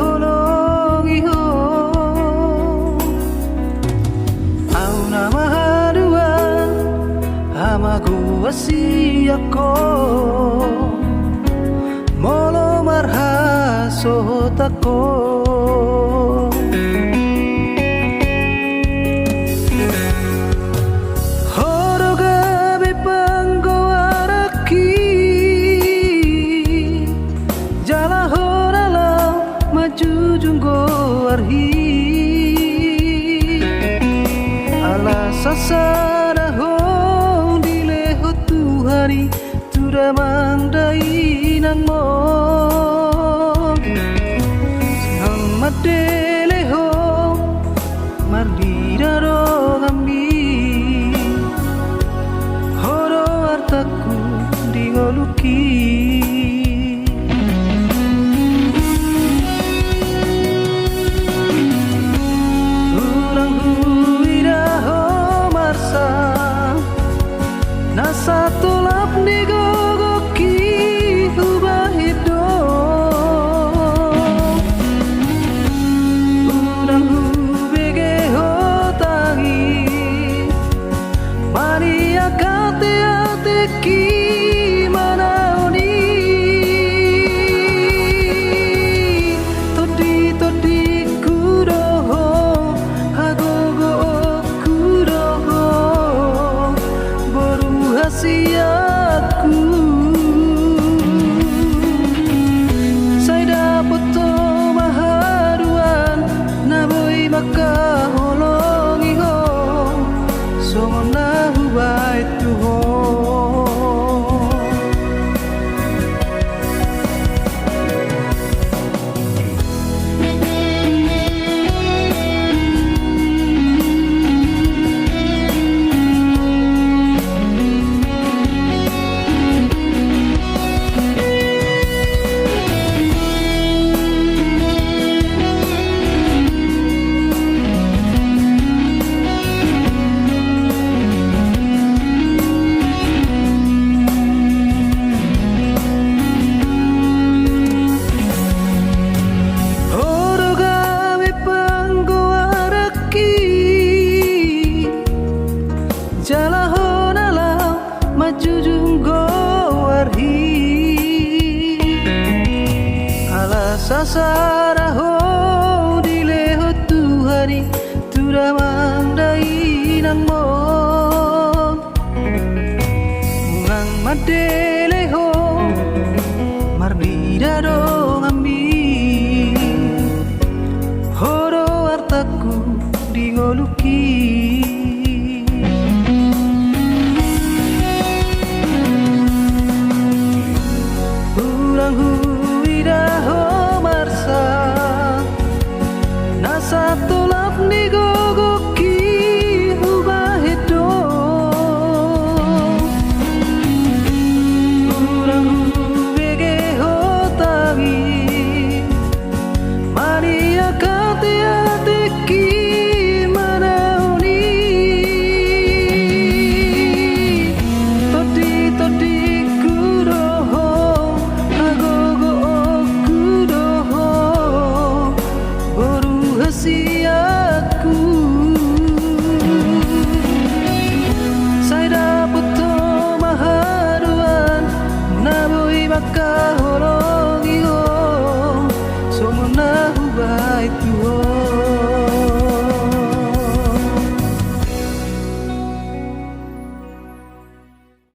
holongi ho au nama hadua hamaku wasiako molo marha sohotako sasara hong dileho Tuhari tura mandai nang mo sang madele ho mardira ro gambi horo artaku dingoluki satu lap ni gogoki hubahido udang hubege hotangi maria kate ateki manaoni todi kuroho hagogo kuroho siaku saya dapat maharuan naboi maka holongi ho songona hubai tuho sasara ho dileho Tuhari tura mandai nang mo ngang madele ho mardira do ngambi horo artaku dingoluki satu lap ni gogoki hubahido urang hubege hotangi maria kate ateki manaoni todi kuroho agogo kuroho siaku saya dapat maharuan naboi maka holongi ho somona hubai tuho